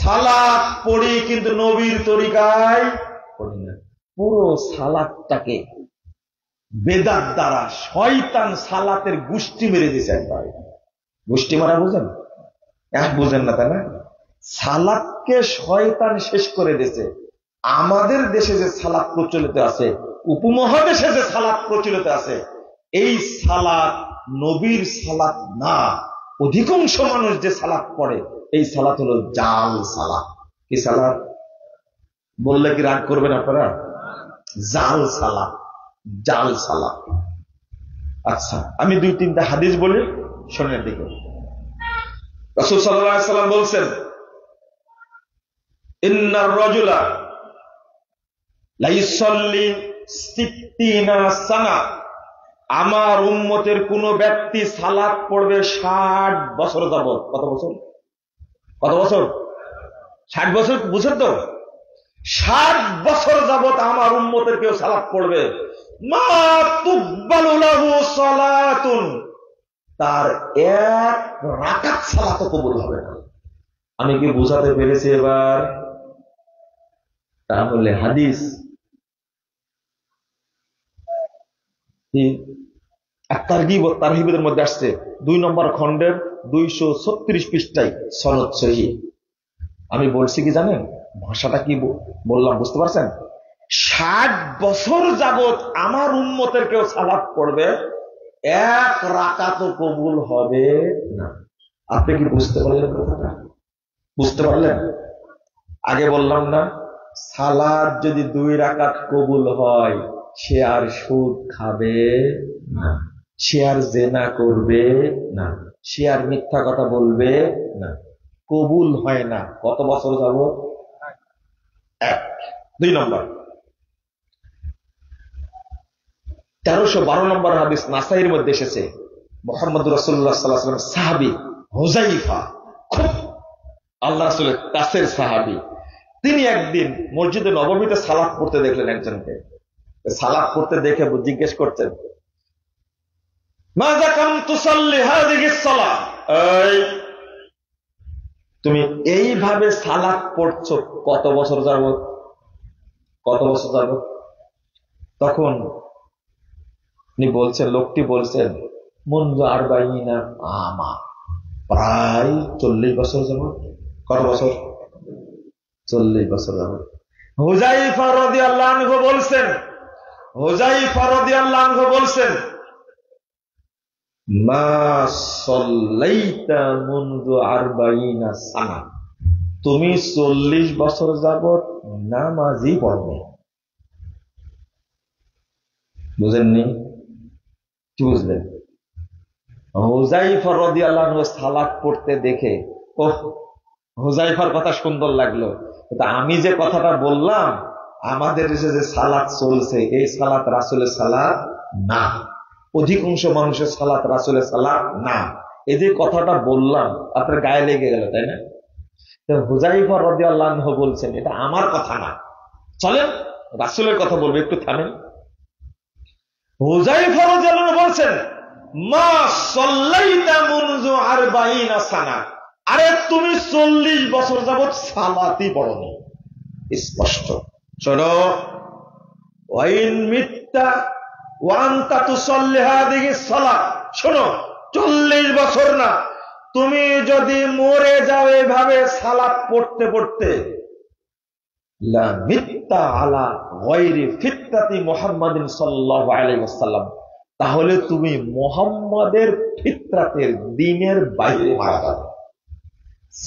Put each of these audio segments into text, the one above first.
সালাত পড়ি কিন্তু নবীর তরিকায় পড়ি না। পুরো সালাতটাকে বেদাত দ্বারা শয়তান সালাতের গুষ্টি মেরে দিয়েছে। একবার গুষ্টি মারা বুঝেন? বুঝেন না তাই না? সালাতকে শয়তান শেষ করে দিয়েছে। আমাদের দেশে যে সালাত প্রচলিত আছে, উপমহাদেশে যে সালাত প্রচলিত আছে, এই সালাত নবীর সালাত না। অধিকাংশ মানুষ যে সালাত পড়ে এই সালাত হলো জাল সালাত। কি সালাত বললে কি রাগ করবেন আপনারা? জাল সালাত, জাল সালাত। আচ্ছা, আমি 2-3টা হাদিস বলি, শোনেন দিকে। রাসূল সাল্লাল্লাহু আলাইহি ওয়াসাল্লাম বলছেন, ইন্নার রাজুলা লা ইউসাল্লি 60 সানা, আমার উম্মতের কোন ব্যক্তি সালাত পড়বে 60 বছর যাবত। কত বছর? কত বছর? 60 বছর, বুঝেন তো? 60 বছর যাবত আমার উম্মতের কেউ সালাত পড়বে, মা তুকবালু লাহু সালাতুন, তার এক রাকাত সালাতও কবুল হবে না। আমি কি বুঝাতে পেরেছি এবার? তাহলে হাদিস তারগিব ও তারহিবের মধ্যে আসছে 2 নম্বর খণ্ডের 236 পৃষ্ঠায় সনদ সহিহ। আমি বলছি কি জানেন? ভাষাটা কি বললাম বুঝতে পারছেন? 60 বছর যাবত আমার উম্মতের কেউ সালাত পড়বে, এক রাকাতও কবুল হবে না। আপনি কি বুঝতে পারলেন কথাটা? বুঝতে পারলেন? আগে বললাম না, সালাত যদি 2 রাকাত কবুল হয়, সে আর সুদ খাবে না, সে আর জেনা করবে না, সে আর মিথ্যা কথা বলবে না। কবুল হয় না। কত বছর যাবত? 1। 2 নম্বর 1312 নম্বর হাদিস নাসাইর মধ্যে এসেছে। মুহাম্মদ রাসূলুল্লাহ সাল্লাল্লাহু আলাইহি ওয়াসাল্লাম সাহাবী হুযায়ফা, খুব আল্লাহ রাসূলের কাছের সাহাবী, তিনি একদিন মসজিদে নববীতে সালাত পড়তে দেখলেন একজনকে। সালাত পড়তে দেখে জিজ্ঞেস করছেন, মাযা কাম তুসাল্লি হাযিহিস সালাহ, এই তুমি এইভাবে সালাত পড়ছো কত বছর যাবত? কত বছর যাবত? তখন উনি বলছেন, লোকটি বলছেন, মুনযু 40 আমা, প্রায় 40 বছর যাবত। কত বছর? 40 বছর যাবত। হুযায়ফা রাদিয়াল্লাহু আনহু বলছেন, হুযায়ফা রাদিয়াল্লাহু আনহু বলছেন, মা সাল্লাইতা মুনযু 40 সানা, তুমি 40 বছর যাবত নামাজই পড়নি। বুঝেননি? কি বুঝলেন? হুযায়ফা রাদিয়াল্লাহু আনহু সালাত পড়তে দেখে, ওহ, হুযায়ফার কথা সুন্দর লাগলো, কিন্তু আমি যে কথাটা বললাম, আমাদের দেশে যে সালাত চলছে, এই সালাত রাসূলের সালাত না। অধিকাংশ মানুষের সালাত রাসূলের সালাত না। এই যে কথাটা বললাম আপনার গায়ে লেগে গেল, তাই না? হুযায়ফা রাদিয়াল্লাহু আনহু বলছেন, এটা আমার কথা না, চলেন রাসূলের কথা বলবো, একটু থামেন। হুযায়ফা রাদিয়াল্লাহু আনহু বলছেন, মা সাল্লাইতা মুনযু 40 সানা, আরে তুমি 40 বছর যাবত সালাতই পড়নি। স্পষ্ট। শোনো, ওয়াইন মিত্তা ওয়া আনতা তুসাল্লি হাযিহিস সালাহ, শোনো, 40 বছর না, তুমি যদি মরে যাও এভাবে সালাত পড়তে পড়তে, লা মিত্তা আলা গায়রি ফিতরাতি মুহাম্মাদিন সাল্লাল্লাহু আলাইহি ওয়াসাল্লাম, তাহলে তুমি মুহাম্মাদের ফিতরাতের দ্বীনের বাইরে মারা যাবে।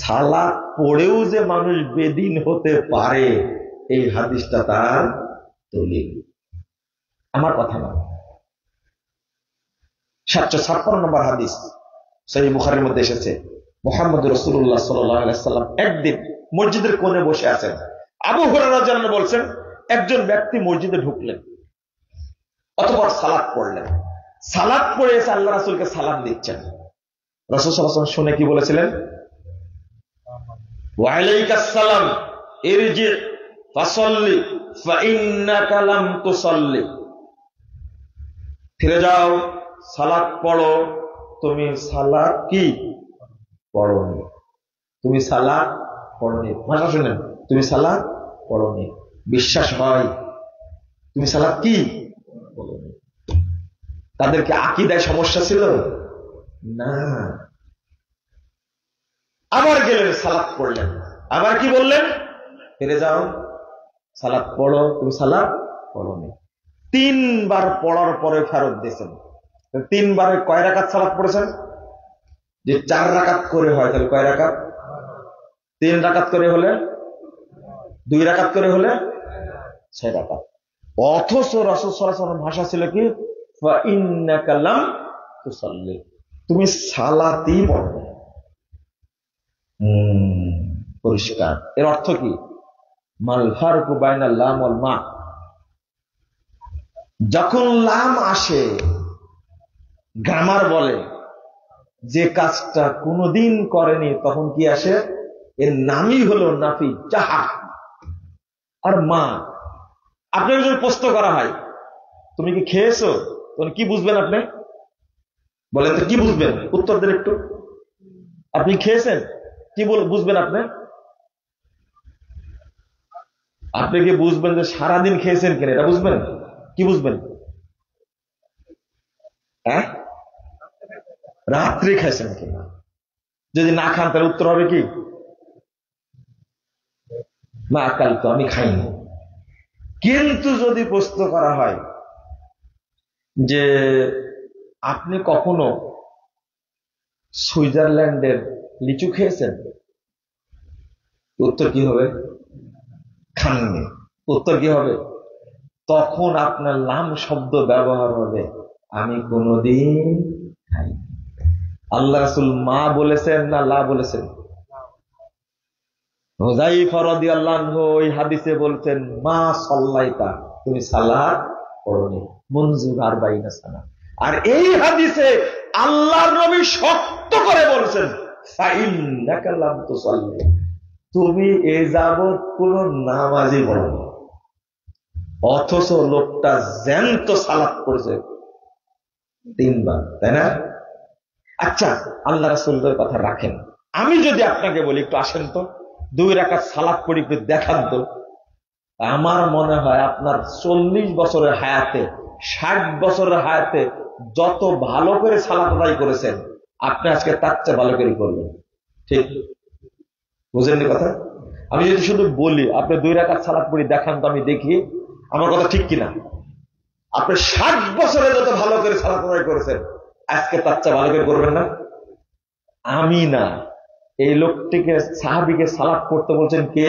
সালাত পড়েও যে মানুষ বেদিন হতে পারে, এই হাদিসটা তার দলিল, আমার কথা না। 756 নম্বর হাদিস সহিহ বুখারীর মধ্যে এসেছে, মুহাম্মদ রাসূলুল্লাহ সাল্লাল্লাহু আলাইহি ওয়াসাল্লাম একদিন মসজিদের কোণে বসে আছেন। আবু হুরায়রা রাদিয়াল্লাহু আনহু বলছেন, একজন ব্যক্তি মসজিদে ঢুকলেন, অতঃপর সালাত পড়লেন। সালাত পড়ে এসে আল্লাহ রাসূলকে সালাম দিচ্ছেন। রাসূল সাল্লাল্লাহু আলাইহি ওয়াসাল্লাম শুনে কি বলেছিলেন? ওয়া আলাইকাস সালাম ইরজি ফাসাল্লি ফাইন্নাকা লাম তুসাল্লি, ফিরে যাও, সালাত পড়ো, তুমি সালাত কি পড়োনি, তুমি সালাত পড়নি। ভাষা শুনেন, তুমি সালাত পড়নি, বিশ্বাস হয় তুমি সালাত কি পড়নি। তাদেরকে আকীদায় সমস্যা ছিল না। আবার গেলেন, সালাত পড়লেন, আবার কি বললেন, ফিরে যাও, সালাত পড়ো, তুমি সালাত পড়নি। 3 বার পড়ার পরে ফেরত দিয়েছেন। 3 বারে কয় রাকাত সালাত পড়েছেন? যে 4 রাকাত করে হয় তাহলে কয় রাকাত? 3 রাকাত করে হলে, 2 রাকাত করে হলে 6 রাকাত। অথচ রাসূল সাল্লাল্লাহু আলাইহি ওয়াসাল্লামের ভাষা ছিল কি, ফা ইন্নাকা লাম তুসাল্লি, তুমি সালাতই পড়ো না। পরিষ্কার। এর অর্থ কি? মাল ফারকু বাইনাল লাম ওয়াল মা, যখন লাম আসে গ্রামার বলে যে কাজটা কোনোদিন করেনি, তখন কি আসে? এর নামই হলো নাফি জাহা। আর মা, আপনাকে যদি প্রশ্ন করা হয় তুমি কি খেয়েছো, তখন কি বুঝবেন আপনি? বলেন তো কি বুঝবেন? উত্তর দেন একটু। আপনি খেয়েছেন, কি বুঝবেন আপনি? আপনি কি বুঝবেন যে সারাদিন খেয়েছেন কিনা, এটা বুঝবেন? কি বুঝবেন? হ্যাঁ, রাত্রে খাইছেন কিনা। যদি না খান তাহলে উত্তর হবে কি, না কাল তো আমি খাইনি। কিন্তু যদি প্রশ্ন করা হয় যে আপনি কখনো সুইজারল্যান্ডের লিচু খেয়েছেন, উত্তর কি হবে? খাননি। উত্তর কি হবে? তখন আপনার লাম শব্দ ব্যবহার হবে, আমি কোনোদিন খাই। আল্লাহ রাসূল মা বলেছেন না লা বলেছেন? হুযায়ফা রাদিয়াল্লাহু আনহু ওই হাদিসে বলছেন, মা সাল্লাইতা, তুমি সালাত পড়নি মুনযু 40 সানা। আর এই হাদিসে আল্লাহর নবী শক্ত করে বলছেন, ফাইন্নাকা লাম তুসাল্লি, তুমি এ যাবত কোন নামাজই পড়নি। অথচ লোকটা জ্যান্ত সালাত পড়েছে 3 বার, তাই না? আচ্ছা, আল্লাহ রাসূলের কথা রাখেন, আমি যদি আপনাকে বলি একটু আসেন তো 2 রাকাত সালাত পড়ি, একটু দেখান তো। আমার মনে হয় আপনার 40 বছরের হায়াতে, 60 বছরের হায়াতে যত ভালো করে সালাত আদায় করেছেন, আপনি আজকে তার চেয়ে ভালো করে করবেন। ঠিক বুঝেননি কথা? আমি যদি শুধু বলি আপনি 2 রাকাত সালাত পড়ি দেখান তো, আমি দেখি আমার কথা ঠিক কিনা। আপনি 60 বছরে যত ভালো করে সালাত আদায় করেছেন, আজকে তার চেয়ে ভালো করে করবেন না? আমি না, এই লোকটিকে, সাহাবীকে সালাত পড়তে বলছেন কে?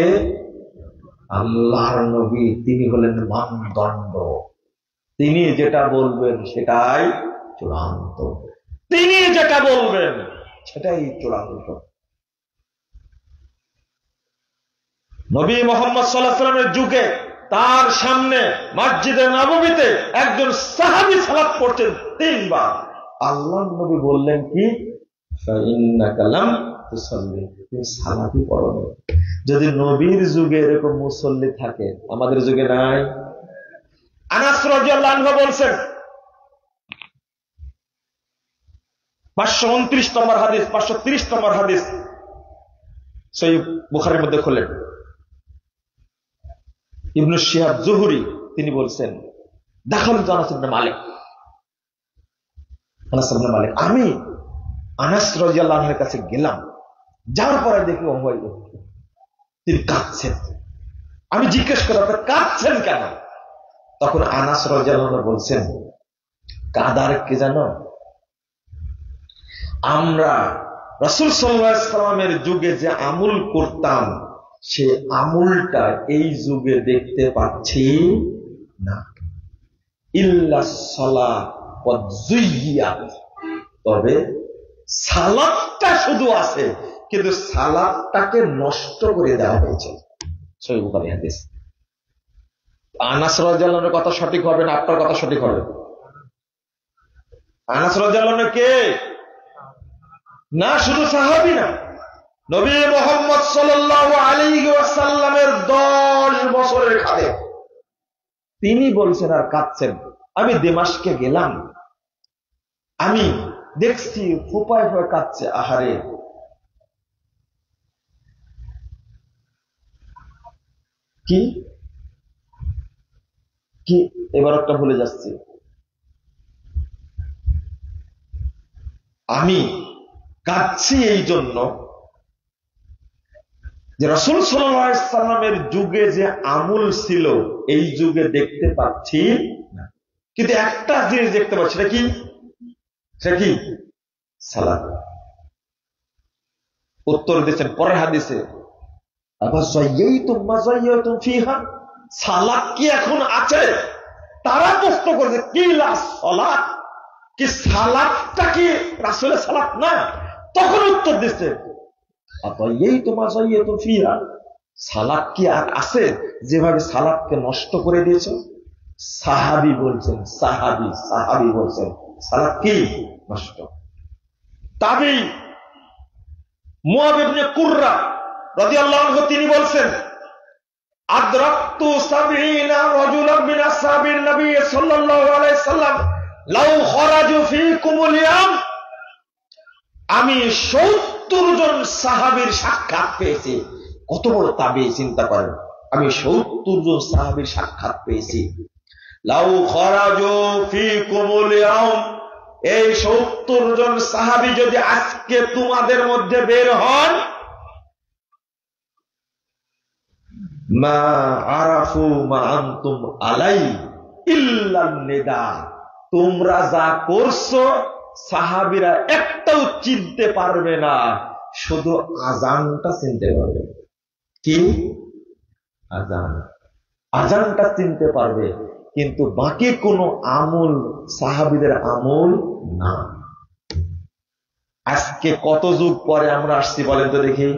আল্লাহর নবী। তিনি হলেন মানদণ্ড, তিনি যেটা বলবেন সেটাই চূড়ান্ত, তিনি যেটা বলবেন সেটাই চূড়ান্ত। নবী মুহাম্মদ সাল্লাল্লাহু আলাইহি ওয়াসাল্লামের যুগে তার সামনে মসজিদে নববীতে একজন সাহাবী সালাত পড়ছেন 3 বার। আল্লাহর নবী বললেন কি, ফাইন্নাকা লাম তুসাল্লি, তুমি সালাতই পড়োনি। যদি নবীর যুগে এরকম মুসল্লি থাকে, আমাদের যুগে নাই। আনাস রাদিয়াল্লাহু আনহু বলছেন, 529 নম্বর হাদিস, 530 নম্বর হাদিস সহিহ বুখারীর মধ্যে খোলেন। ইবনে শিহাব জুহরি তিনি বলছেন, দাখালতু আনাস ইবনে মালিক, আনাস ইবনে মালিক, আমি আনাস রাদিয়াল্লাহু আনহুর কাছে গেলাম, যাওয়ার পরে দেখি তিনি কাঁদছেন। আমি জিজ্ঞেস করলাম, আপনি কাঁদছেন কেন? তখন আনাস রাদিয়াল্লাহু আনহু বলছেন, কাঁদার কি জানো, আমরা রাসূল সাল্লাল্লাহু আলাইহি ওয়াসাল্লামের যুগে যে আমল করতাম, সে আমলটা এই যুগে দেখতে পাচ্ছি না। ইল্লা সালাত ওয়া যুইয়াত, তবে সালাতটা শুধু আছে, কিন্তু সালাতটাকে নষ্ট করে দেওয়া হয়েছে। সহিহ বুখারী হাদিস। আনাস রাদিয়াল্লাহু আনহুর কথা সঠিক হবে না আপনার কথা সঠিক হবে? আনাস রাদিয়াল্লাহু আনহু কে? না শুধু সাহাবী না, নবী মুহাম্মদ সাল্লাল্লাহু আলাইহি ওয়াসাল্লামের 10 বছরের খাদেম। তিনি বলছেন আর কাঁদছেন, আমি দামেস্কে গেলাম, আমি দেখছি ফোঁপায় ফোঁপায় কাঁদছে। আহারে, কি কি এবার একটা ভুলে যাচ্ছি। আমি কাঁদছি এই জন্য যে রাসূল সাল্লাল্লাহু আলাইহি সাল্লামের যুগে যে আমল ছিল এই যুগে দেখতে পাচ্ছি না। কিন্তু একটা জিনিস দেখতে পাচ্ছি, সেটা কি? সেটা কি? সালাত। উত্তর দিচ্ছেন পরের হাদিসে, সালাত কি এখন আছে? তারা প্রশ্ন করেছে কি সালাত, কি সালাতটা কি রাসূলের সালাত না? তখন উত্তর দিচ্ছে সালাত কি আর আছে? যেভাবে সালাতকে নষ্ট করে দিয়েছে। সাহাবী বলছেন, সাহাবী বলছেন সালাত কি নষ্ট। তাবেঈ মুআব ইবনে কুররা রাদিয়াল্লাহু আনহু তিনি বলছেন, আদরাকতু 70 রাজুলান মিন আসহাবিন নবী সাল্লাল্লাহু আলাইহি সাল্লাম লাউ খরাজু ফীকুমুল ইয়াম, আমি 70 জন সাহাবীর সাক্ষাৎ পেয়েছি। কত বড় তাবেঈ, চিন্তা করেন, আমি 70 জন সাহাবীর সাক্ষাৎ পেয়েছি। লাউ খরাজু ফীকুমুল ইয়াম, এই 70 জন সাহাবী যদি আজকে তোমাদের মধ্যে বের হন, মা আরাফু মা আনতুম আলাই ইল্লা নিদা, তোমরা যা করছো সাহাবীরা একটাও চিনতে পারবে না, শুধু আজানটা চিনতে পারবে। কি? আজান, আজানটা চিনতে পারবে, কিন্তু বাকি কোনো আমল সাহাবীদের আমল না। আজকে কত যুগ পরে আমরা আসছি বলেন তো দেখি।